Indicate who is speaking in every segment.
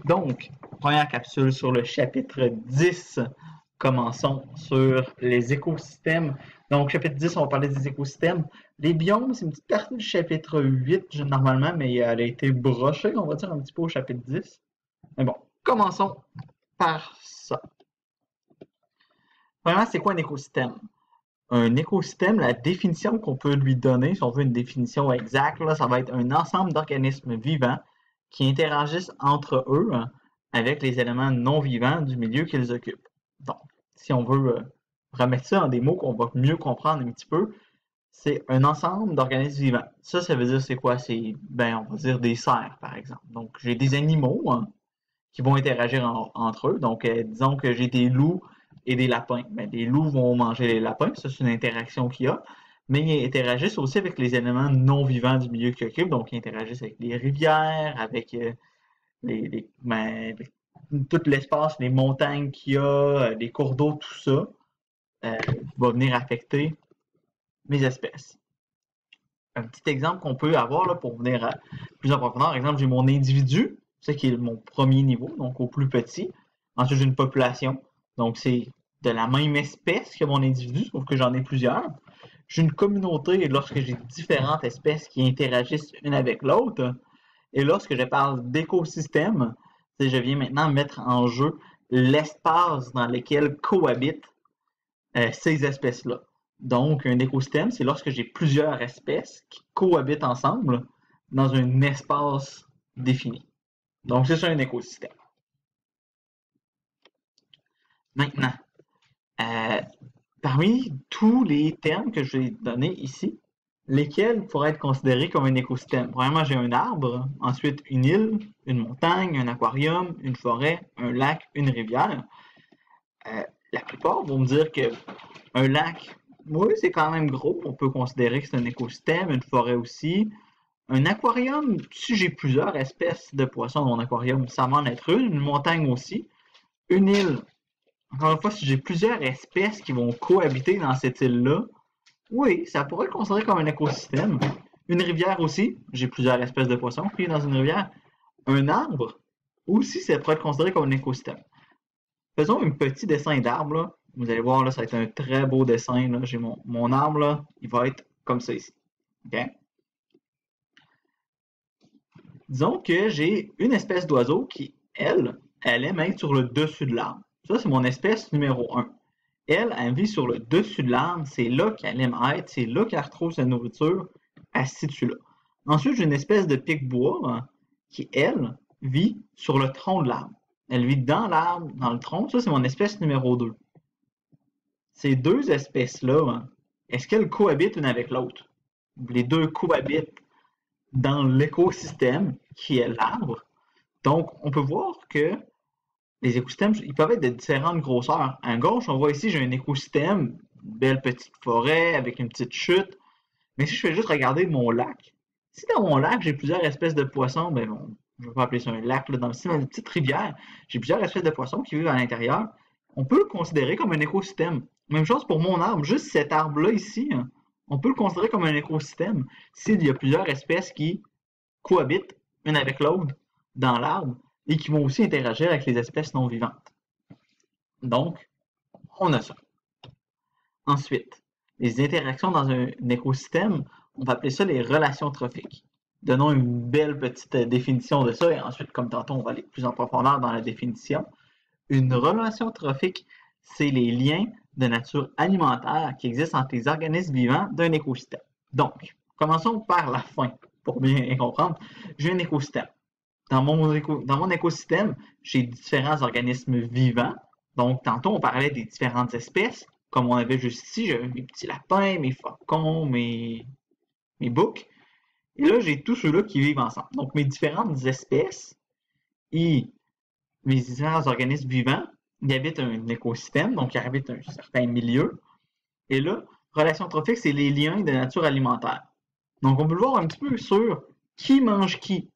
Speaker 1: Donc, première capsule sur le chapitre 10. Commençons sur les écosystèmes. Donc, chapitre 10, on va parler des écosystèmes. Les biomes, c'est une petite partie du chapitre 8, normalement, mais elle a été brochée, on va dire, un petit peu au chapitre 10. Mais bon, commençons par ça. Premièrement, c'est quoi un écosystème? Un écosystème, la définition qu'on peut lui donner, si on veut une définition exacte, là, ça va être un ensemble d'organismes vivants qui interagissent entre eux avec les éléments non vivants du milieu qu'ils occupent. Donc, si on veut remettre ça en des mots qu'on va mieux comprendre un petit peu, c'est un ensemble d'organismes vivants. Ça veut dire c'est quoi? C'est, on va dire des cerfs, par exemple. Donc, j'ai des animaux qui vont interagir entre eux. Donc, disons que j'ai des loups et des lapins. Les loups vont manger les lapins, ça c'est une interaction qu'il y a, mais ils interagissent aussi avec les éléments non vivants du milieu qu'ils occupent, donc ils interagissent avec les rivières, avec tout l'espace, les montagnes qu'il y a, les cours d'eau, tout ça va venir affecter mes espèces. Un petit exemple qu'on peut avoir là, pour venir à plus en profondeur, par exemple, j'ai mon individu, ça qui est mon premier niveau, donc au plus petit. Ensuite, j'ai une population, donc c'est de la même espèce que mon individu, sauf que j'en ai plusieurs. J'ai une communauté lorsque j'ai différentes espèces qui interagissent une avec l'autre. Et lorsque je parle d'écosystème, je viens maintenant mettre en jeu l'espace dans lequel cohabitent ces espèces-là. Donc, un écosystème, c'est lorsque j'ai plusieurs espèces qui cohabitent ensemble dans un espace défini. Donc, c'est ça un écosystème. Maintenant, parmi tous les termes que je vais donner ici, lesquels pourraient être considérés comme un écosystème? Premièrement, j'ai un arbre, ensuite une île, une montagne, un aquarium, une forêt, un lac, une rivière. La plupart vont me dire qu'un lac, oui, c'est quand même gros, on peut considérer que c'est un écosystème, une forêt aussi. Un aquarium, si j'ai plusieurs espèces de poissons dans mon aquarium, ça va en être une montagne aussi. Une île, encore une fois, si j'ai plusieurs espèces qui vont cohabiter dans cette île-là, oui, ça pourrait être considéré comme un écosystème. Une rivière aussi, j'ai plusieurs espèces de poissons qui vivent dans une rivière. Un arbre, aussi, ça pourrait être considéré comme un écosystème. Faisons un petit dessin d'arbre, là. Vous allez voir, là, ça va être un très beau dessin, là. J'ai mon arbre, là, il va être comme ça ici. OK? Disons que j'ai une espèce d'oiseau qui, elle aime être sur le dessus de l'arbre. Ça, c'est mon espèce numéro 1. Elle vit sur le dessus de l'arbre, c'est là qu'elle aime être, c'est là qu'elle retrouve sa nourriture, elle se situe là. Ensuite, j'ai une espèce de pic-bois qui, elle, vit sur le tronc de l'arbre. Elle vit dans l'arbre, dans le tronc, ça c'est mon espèce numéro 2. Ces deux espèces-là, est-ce qu'elles cohabitent une avec l'autre? Les deux cohabitent dans l'écosystème qui est l'arbre. Donc, on peut voir que les écosystèmes, ils peuvent être de différentes grosseurs. À gauche, on voit ici, j'ai un écosystème, une belle petite forêt avec une petite chute. Mais si je fais juste regarder mon lac, si dans mon lac, j'ai plusieurs espèces de poissons, je ne vais pas appeler ça un lac, là, dans une petite rivière, j'ai plusieurs espèces de poissons qui vivent à l'intérieur, on peut le considérer comme un écosystème. Même chose pour mon arbre, juste cet arbre-là ici, on peut le considérer comme un écosystème s'il y a plusieurs espèces qui cohabitent une avec l'autre dans l'arbre et qui vont aussi interagir avec les espèces non vivantes. Donc, on a ça. Ensuite, les interactions dans un écosystème, on va appeler ça les relations trophiques. Donnons une belle petite définition de ça et ensuite, comme tantôt, on va aller plus en profondeur dans la définition. Une relation trophique, c'est les liens de nature alimentaire qui existent entre les organismes vivants d'un écosystème. Donc, commençons par la fin pour bien comprendre. J'ai un écosystème. Dans mon écosystème, j'ai différents organismes vivants. Donc, tantôt, on parlait des différentes espèces. Comme on avait juste ici, j'avais mes petits lapins, mes faucons, mes boucs. Et là, j'ai tous ceux-là qui vivent ensemble. Donc, mes différentes espèces et mes différents organismes vivants, ils habitent un écosystème, donc ils habitent un certain milieu. Et là, relation trophique, c'est les liens de nature alimentaire. Donc, on peut le voir un petit peu sur qui mange qui.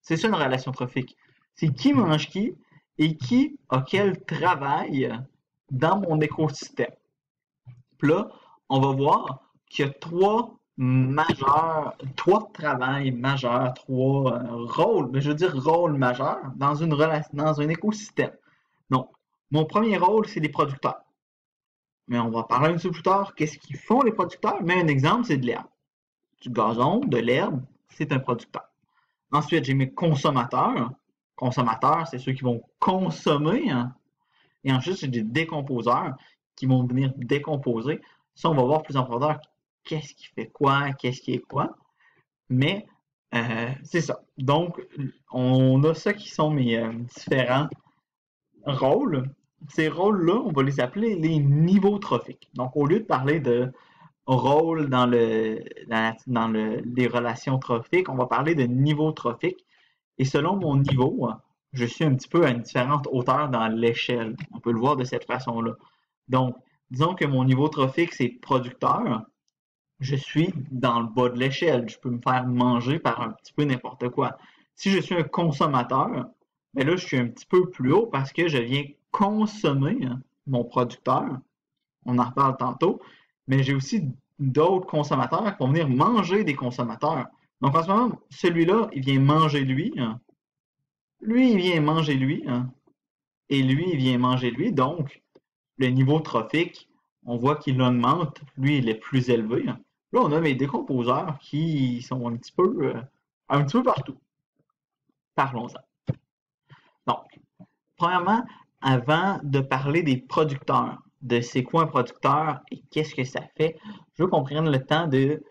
Speaker 1: C'est ça une relation trophique. C'est qui mange qui et qui a quel travail dans mon écosystème. Puis là, on va voir qu'il y a trois majeurs, trois travails majeurs, trois rôles, mais je veux dire rôles majeurs dans une relation, dans un écosystème. Donc, mon premier rôle, c'est les producteurs. Mais on va parler un petit peu plus tard, qu'est-ce qu'ils font les producteurs? Mais un exemple, c'est de l'herbe. Du gazon, de l'herbe, c'est un producteur. Ensuite, j'ai mes consommateurs. Consommateurs, c'est ceux qui vont consommer, hein. Et ensuite, j'ai des décomposeurs qui vont venir décomposer. Ça, on va voir plus en profondeur qu'est-ce qui fait quoi, qu'est-ce qui est quoi. Mais c'est ça. Donc, on a ça qui sont mes différents rôles. Ces rôles-là, on va les appeler les niveaux trophiques. Donc, au lieu de parler de rôle les relations trophiques, on va parler de niveau trophique. Et selon mon niveau, je suis un petit peu à une différente hauteur dans l'échelle. On peut le voir de cette façon-là. Donc, disons que mon niveau trophique, c'est producteur. Je suis dans le bas de l'échelle. Je peux me faire manger par un petit peu n'importe quoi. Si je suis un consommateur, ben là, je suis un petit peu plus haut parce que je viens consommer mon producteur. On en reparle tantôt. Mais j'ai aussi d'autres consommateurs qui vont venir manger des consommateurs. Donc, en ce moment, celui-là, il vient manger lui. Lui, il vient manger lui. Et lui, il vient manger lui. Donc, le niveau trophique, on voit qu'il augmente. Lui, il est plus élevé. Là, on a mes décomposeurs qui sont un petit peu partout. Parlons-en. Donc, premièrement, avant de parler des producteurs, de c'est quoi un producteur et qu'est-ce que ça fait, je veux qu'on prenne le temps de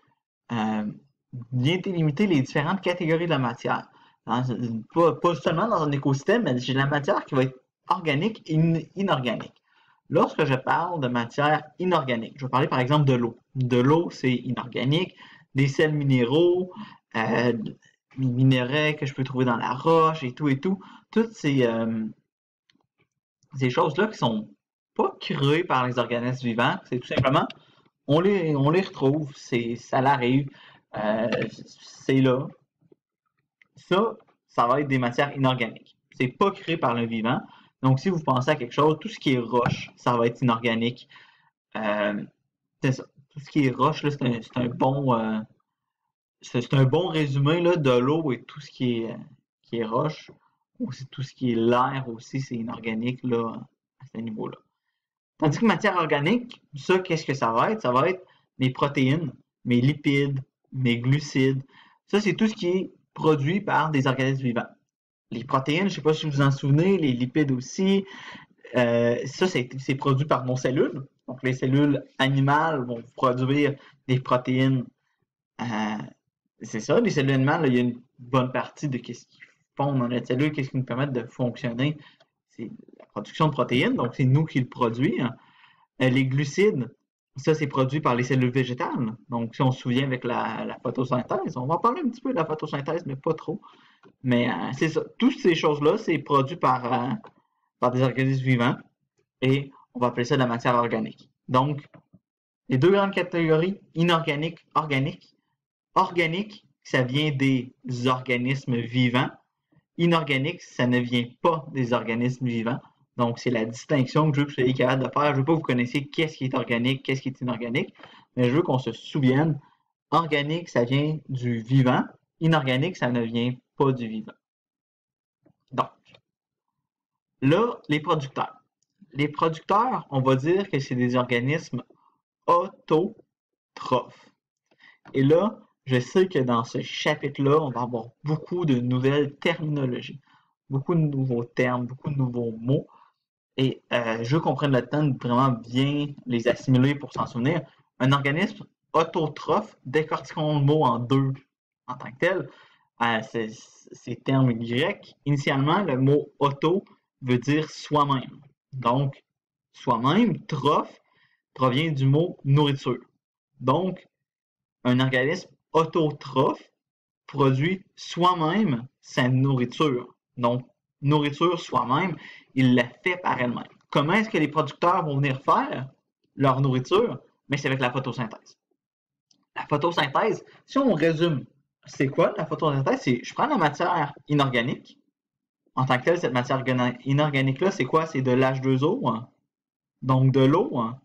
Speaker 1: bien délimiter les différentes catégories de la matière. Pas seulement dans un écosystème, mais j'ai la matière qui va être organique et inorganique. Lorsque je parle de matière inorganique, je vais parler par exemple de l'eau. De l'eau, c'est inorganique, des sels minéraux, euh, minéraux que je peux trouver dans la roche et tout. Toutes ces choses-là qui sont pas créées par les organismes vivants, c'est tout simplement, on les retrouve, ça l'arrive, c'est là. Ça va être des matières inorganiques. C'est pas créé par le vivant. Donc, si vous pensez à quelque chose, tout ce qui est roche, ça va être inorganique. C'est ça. Tout ce qui est roche, c'est un bon résumé là, de l'eau et tout ce qui est roche. Aussi, tout ce qui est l'air aussi, c'est inorganique là, à ce niveau-là. Tandis que matière organique, ça, qu'est-ce que ça va être? Ça va être mes protéines, mes lipides, mes glucides. Ça, c'est tout ce qui est produit par des organismes vivants. Les protéines, je ne sais pas si vous vous en souvenez, les lipides aussi, ça, c'est produit par nos cellules. Donc, les cellules animales vont produire des protéines. Euh, c'est ça, les cellules animales, là, il y a une bonne partie de ce qu'ils font dans notre cellule, qu'est-ce qui nous permet de fonctionner. C'est la production de protéines, donc c'est nous qui le produisons. Les glucides, ça, c'est produit par les cellules végétales. Donc, si on se souvient avec la photosynthèse, on va parler un petit peu de la photosynthèse, mais pas trop. Mais c'est ça. Toutes ces choses-là, c'est produit par des organismes vivants et on va appeler ça de la matière organique. Donc, les deux grandes catégories, inorganique, organique. Organique, ça vient des organismes vivants. Inorganique, ça ne vient pas des organismes vivants. Donc, c'est la distinction que je veux que vous soyez capable de faire. Je ne veux pas que vous connaissiez qu'est-ce qui est organique, qu'est-ce qui est inorganique, mais je veux qu'on se souvienne, organique, ça vient du vivant. Inorganique, ça ne vient pas du vivant. Donc, là, les producteurs. Les producteurs, on va dire que c'est des organismes autotrophes. Et là, je sais que dans ce chapitre-là, on va avoir beaucoup de nouvelles terminologies, beaucoup de nouveaux termes, beaucoup de nouveaux mots. Et je veux qu'on prenne le temps de vraiment bien les assimiler pour s'en souvenir. Un organisme autotrophe, décortiquons le mot en deux en tant que tel. Ces termes grecs, initialement, le mot auto veut dire soi-même. Donc, soi-même, trophe, provient du mot nourriture. Donc, un organisme autotrophe produit soi-même sa nourriture. Donc, nourriture soi-même, il la fait par elle-même. Comment est-ce que les producteurs vont venir faire leur nourriture? Mais c'est avec la photosynthèse. La photosynthèse, si on résume, c'est quoi la photosynthèse? C'est je prends la matière inorganique. En tant que telle, cette matière inorganique-là, c'est quoi? C'est de l'H2O, hein? Donc de l'eau. Hein?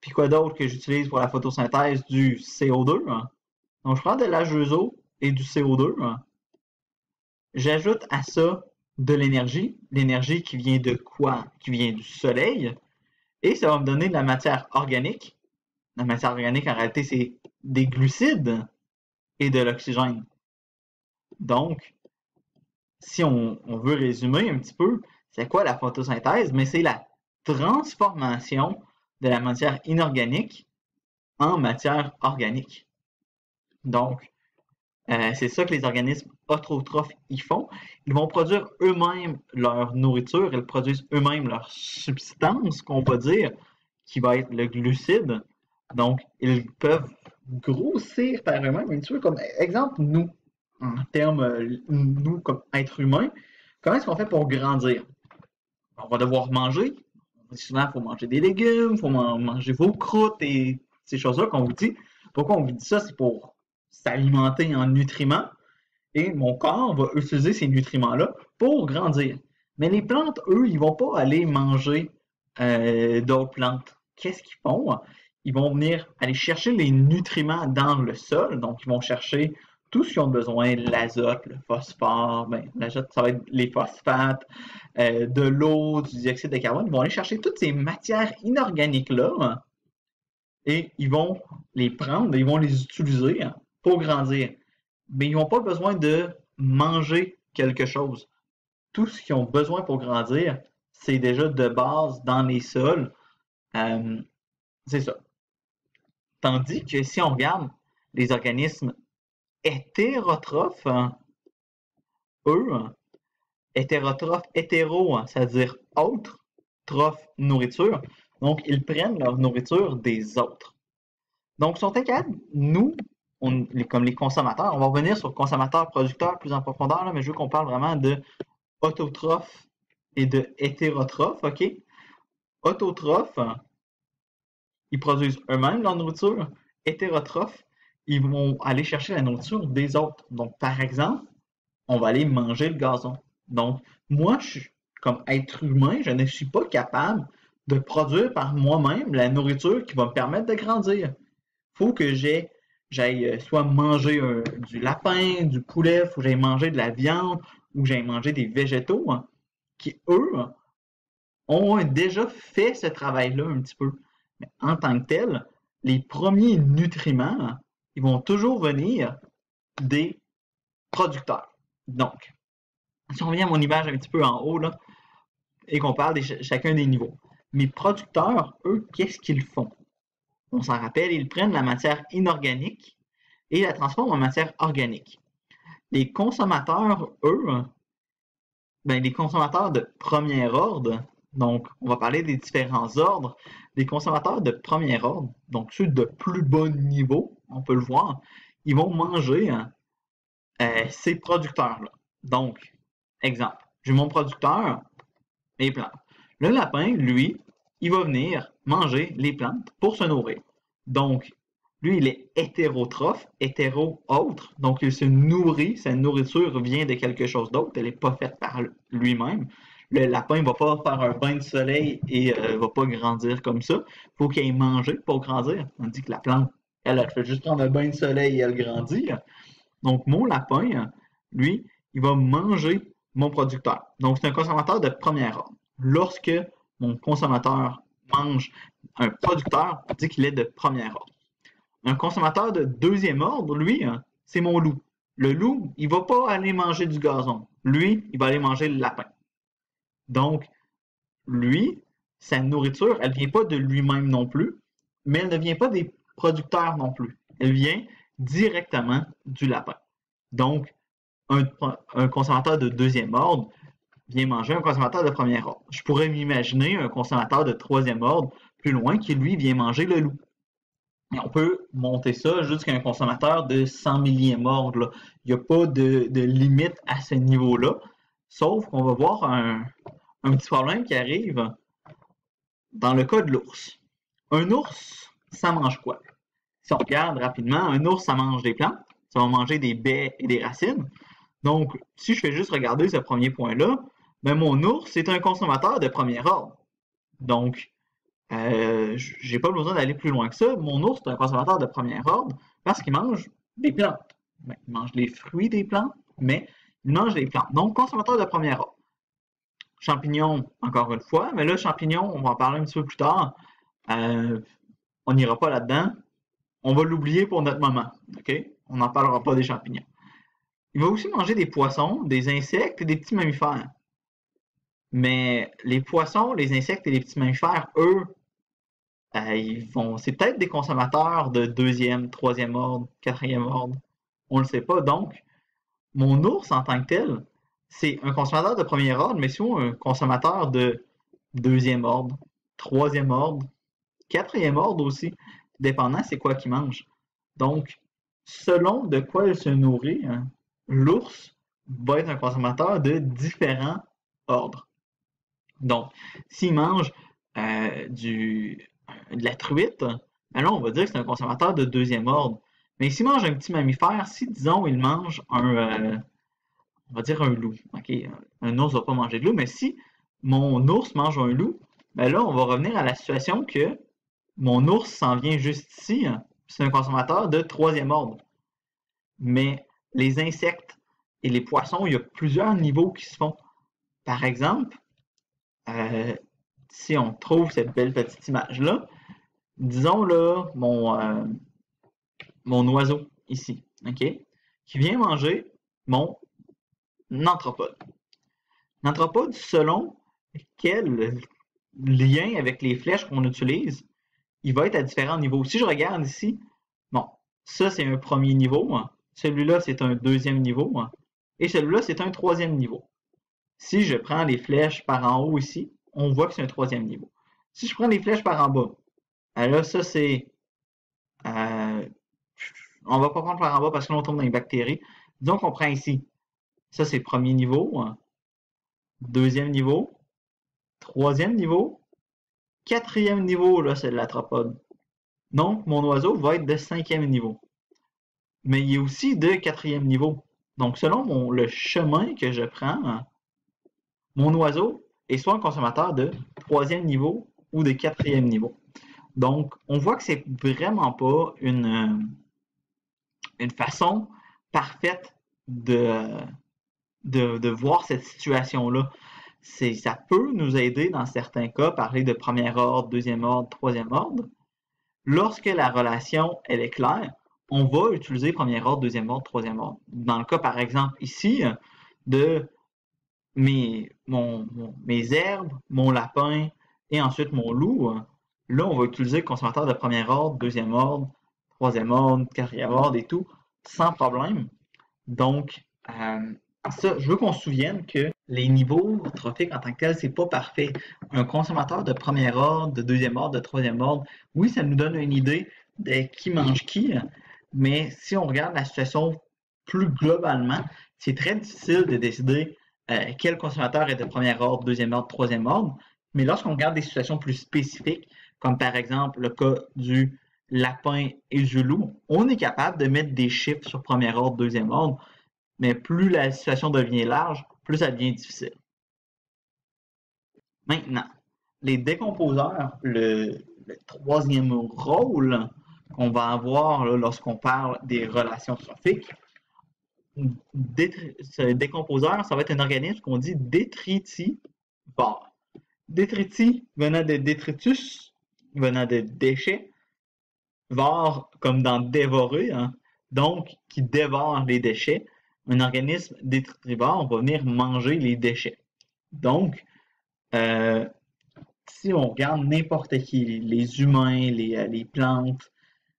Speaker 1: Puis quoi d'autre que j'utilise pour la photosynthèse? Du CO2. Hein? Donc, je prends de l'H2O et du CO2. J'ajoute à ça de l'énergie. L'énergie qui vient de quoi? Qui vient du soleil. Et ça va me donner de la matière organique. La matière organique, en réalité, c'est des glucides et de l'oxygène. Donc, si on veut résumer un petit peu, c'est quoi la photosynthèse? Mais c'est la transformation de la matière inorganique en matière organique. Donc, c'est ça que les organismes autotrophes y font. Ils vont produire eux-mêmes leur nourriture, ils produisent eux-mêmes leur substance, qu'on va dire, qui va être le glucide. Donc, ils peuvent grossir par eux-mêmes, un petit peu comme, exemple, nous, en termes, nous, comme êtres humains, comment est-ce qu'on fait pour grandir? On va devoir manger. On dit souvent, il faut manger des légumes, il faut manger vos croûtes et ces choses-là qu'on vous dit. Pourquoi on vous dit ça? C'est pour s'alimenter en nutriments. Et mon corps va utiliser ces nutriments-là pour grandir. Mais les plantes, eux, ils vont pas aller manger d'autres plantes. Qu'est-ce qu'ils font? Ils vont venir aller chercher les nutriments dans le sol. Donc, ils vont chercher tout ce qu'ils ont besoin, l'azote, le phosphore, ben, l'azote, ça va être les phosphates, de l'eau, du dioxyde de carbone. Ils vont aller chercher toutes ces matières inorganiques-là et ils vont les prendre, ils vont les utiliser pour grandir. Mais ils n'ont pas besoin de manger quelque chose. Tout ce qu'ils ont besoin pour grandir, c'est déjà de base dans les sols. C'est ça. Tandis que si on regarde les organismes hétérotrophes, eux, hétérotrophes, hétéro, c'est-à-dire autres, trophes, nourriture. Donc, ils prennent leur nourriture des autres. Donc, ils sont incapables, nous, comme les consommateurs, on va revenir sur consommateurs, producteurs plus en profondeur, là, mais je veux qu'on parle vraiment de autotrophes et de hétérotrophes, OK? Autotrophes, ils produisent eux-mêmes leur nourriture. Hétérotrophes, ils vont aller chercher la nourriture des autres. Donc, par exemple, on va aller manger le gazon. Donc, moi, comme être humain, je ne suis pas capable de produire par moi-même la nourriture qui va me permettre de grandir. Il faut que j'aille soit manger du lapin, du poulet, il faut que j'aille manger de la viande ou que j'aille manger des végétaux qui, eux, ont déjà fait ce travail-là un petit peu. Mais en tant que tel, les premiers nutriments, ils vont toujours venir des producteurs. Donc, si on revient à mon image un petit peu en haut, là, et qu'on parle de chacun des niveaux. Mes producteurs, eux, qu'est-ce qu'ils font? On s'en rappelle, ils prennent la matière inorganique et la transforment en matière organique. Les consommateurs, eux, ben, les consommateurs de premier ordre, donc on va parler des différents ordres, les consommateurs de premier ordre, donc ceux de plus bas niveau, on peut le voir, ils vont manger ces producteurs-là. Donc, exemple, j'ai mon producteur, les plantes. Le lapin, lui, il va venir manger les plantes pour se nourrir. Donc, lui, il est hétérotrophe, hétéro-autre, donc il se nourrit, sa nourriture vient de quelque chose d'autre, elle n'est pas faite par lui-même. Le lapin ne va pas faire un bain de soleil et ne va pas grandir comme ça. Il faut qu'il ait mangé pour grandir. On dit que la plante, elle fait juste prendre un bain de soleil et elle grandit. Donc, mon lapin, lui, il va manger mon producteur. Donc, c'est un consommateur de premier ordre. Lorsque mon consommateur mange un producteur, on dit qu'il est de premier ordre. Un consommateur de deuxième ordre, lui, c'est mon loup. Le loup, il ne va pas aller manger du gazon. Lui, il va aller manger le lapin. Donc, lui, sa nourriture, elle ne vient pas de lui-même non plus, mais elle ne vient pas des producteurs non plus. Elle vient directement du lapin. Donc, un consommateur de deuxième ordre vient manger un consommateur de premier ordre. Je pourrais m'imaginer un consommateur de troisième ordre plus loin qui, lui, vient manger le loup. Et on peut monter ça jusqu'à un consommateur de 100 millième ordre. Là. Il n'y a pas de limite à ce niveau-là, sauf qu'on va voir un petit problème qui arrive dans le cas de l'ours. Un ours, ça mange quoi? Si on regarde rapidement, un ours, ça mange des plantes, ça va manger des baies et des racines. Donc, si je fais juste regarder ce premier point-là, ben mon ours, c'est un consommateur de premier ordre. Donc, j'ai pas besoin d'aller plus loin que ça. Mon ours, c'est un consommateur de premier ordre parce qu'il mange des plantes. Ben, ils mangent les fruits des plantes, mais ils mangent les plantes. Donc, consommateurs de premier ordre. Champignons, encore une fois, mais là, champignons, on va en parler un petit peu plus tard. On n'ira pas là-dedans. On va l'oublier pour notre moment. OK? On n'en parlera pas des champignons. Il va aussi manger des poissons, des insectes et des petits mammifères. Mais les poissons, les insectes et les petits mammifères, eux, c'est peut-être des consommateurs de deuxième, troisième ordre, quatrième ordre. On ne le sait pas. Donc, mon ours en tant que tel, c'est un consommateur de premier ordre, mais sinon un consommateur de deuxième ordre, troisième ordre, quatrième ordre aussi, dépendant c'est quoi qu'il mange. Donc, selon de quoi il se nourrit, hein, l'ours va être un consommateur de différents ordres. Donc, s'il mange de la truite, alors on va dire que c'est un consommateur de deuxième ordre. Mais s'il mange un petit mammifère, si disons il mange on va dire un loup, ok, un ours ne va pas manger de loup, mais si mon ours mange un loup, ben là on va revenir à la situation que mon ours s'en vient juste ici, hein, c'est un consommateur de troisième ordre. Mais les insectes et les poissons, il y a plusieurs niveaux qui se font. Par exemple, si on trouve cette belle petite image-là, disons là mon oiseau ici, ok, qui vient manger mon anthropode. L'anthropode, selon quel lien avec les flèches qu'on utilise, il va être à différents niveaux. Si je regarde ici, bon, ça c'est un premier niveau, hein. Celui-là c'est un deuxième niveau, hein. Et celui-là c'est un troisième niveau. Si je prends les flèches par en haut ici, on voit que c'est un troisième niveau. Si je prends les flèches par en bas, là ça c'est... on va pas prendre par en bas parce que là on tombe dans les bactéries. Disons qu'on prend ici. Ça c'est le premier niveau, hein. Deuxième niveau, troisième niveau, quatrième niveau, là c'est de l'anthropode. Donc mon oiseau va être de cinquième niveau. Mais il est aussi de quatrième niveau. Donc selon le chemin que je prends, hein, mon oiseau est soit un consommateur de troisième niveau ou de quatrième niveau. Donc, on voit que c'est vraiment pas une façon parfaite de voir cette situation-là. Ça peut nous aider dans certains cas, parler de premier ordre, deuxième ordre, troisième ordre. Lorsque la relation elle est claire, on va utiliser premier ordre, deuxième ordre, troisième ordre. Dans le cas, par exemple, ici, de mes herbes, mon lapin et ensuite mon loup, là, on va utiliser le consommateur de premier ordre, deuxième ordre, troisième ordre, quatrième ordre et tout, sans problème. Donc, ça, je veux qu'on se souvienne que les niveaux trophiques en tant que tel, c'est pas parfait. Un consommateur de premier ordre, de deuxième ordre, de troisième ordre, oui, ça nous donne une idée de qui mange qui, mais si on regarde la situation plus globalement, c'est très difficile de décider quel consommateur est de premier ordre, deuxième ordre, troisième ordre. Mais lorsqu'on regarde des situations plus spécifiques, comme par exemple le cas du lapin et du loup, on est capable de mettre des chiffres sur premier ordre, deuxième ordre, mais plus la situation devient large, plus ça devient difficile. Maintenant, les décomposeurs, le troisième rôle qu'on va avoir lorsqu'on parle des relations trophiques, ce décomposeur, ça va être un organisme qu'on dit détritivore. Détritus venant de détritus, venant de déchets, vore comme dans dévorer, hein, donc qui dévore les déchets. Un organisme détritivore va venir manger les déchets. Donc, si on regarde n'importe qui, les humains, les plantes,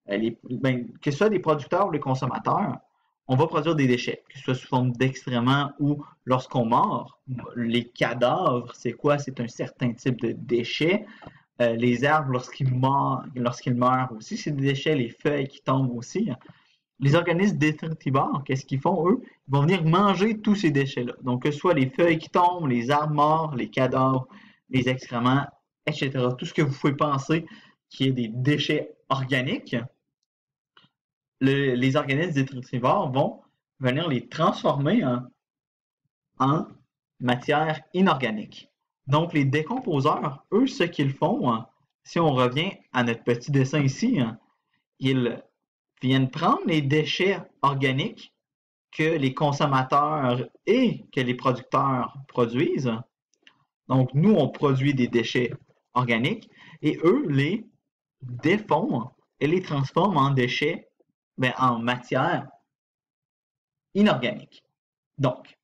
Speaker 1: que ce soit des producteurs ou des consommateurs, on va produire des déchets, que ce soit sous forme d'excréments ou lorsqu'on mord. Les cadavres, c'est quoi? C'est un certain type de déchets. Les arbres, lorsqu'ils meurent aussi, c'est des déchets. Les feuilles qui tombent aussi. Les organismes détritivores, qu'est-ce qu'ils font, eux? Ils vont venir manger tous ces déchets-là. Donc, que ce soit les feuilles qui tombent, les arbres morts, les cadavres, les excréments, etc. Tout ce que vous pouvez penser qui est des déchets organiques, les organismes détritivores vont venir les transformer en matière inorganique. Donc, les décomposeurs, eux, ce qu'ils font, si on revient à notre petit dessin ici, ils viennent prendre les déchets organiques que les consommateurs et que les producteurs produisent. Donc, nous, on produit des déchets organiques et eux les défont et les transforment en déchets, en matière inorganique. Donc,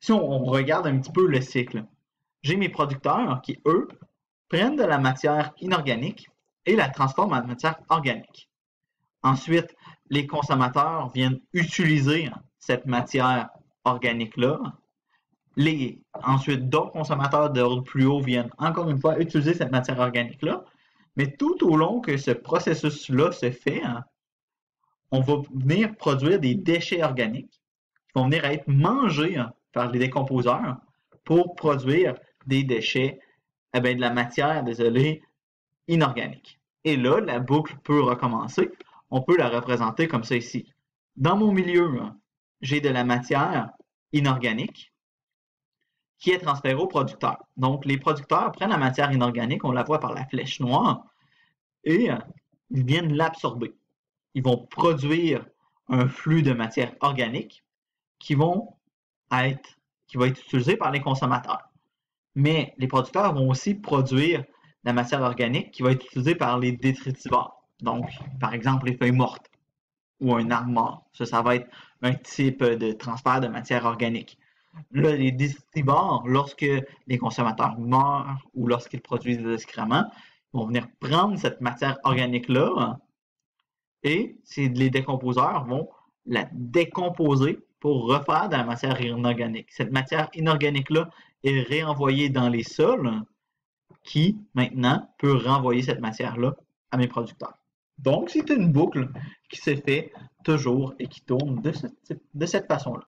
Speaker 1: si on regarde un petit peu le cycle, j'ai mes producteurs qui, eux, prennent de la matière inorganique et la transforment en matière organique. Ensuite, les consommateurs viennent utiliser cette matière organique-là. Ensuite, d'autres consommateurs d'ordre plus haut viennent encore une fois utiliser cette matière organique-là. Mais tout au long que ce processus-là se fait, on va venir produire des déchets organiques qui vont venir être mangés par les décomposeurs pour produire des déchets, de la matière, inorganique. Et là, la boucle peut recommencer. On peut la représenter comme ça ici. Dans mon milieu, j'ai de la matière inorganique qui est transférée aux producteurs. Donc, les producteurs prennent la matière inorganique, on la voit par la flèche noire, et ils viennent l'absorber. Ils vont produire un flux de matière organique qui va être utilisé par les consommateurs. Mais les producteurs vont aussi produire la matière organique qui va être utilisée par les détritivores. Donc, par exemple, les feuilles mortes ou un arbre mort. Ça va être un type de transfert de matière organique. Là, les détritivores, lorsque les consommateurs meurent ou lorsqu'ils produisent des excréments, ils vont venir prendre cette matière organique-là et les décomposeurs vont la décomposer pour refaire de la matière inorganique. Cette matière inorganique-là est réenvoyée dans les sols qui, maintenant, peut renvoyer cette matière-là à mes producteurs. Donc, c'est une boucle qui se fait toujours et qui tourne de cette façon-là.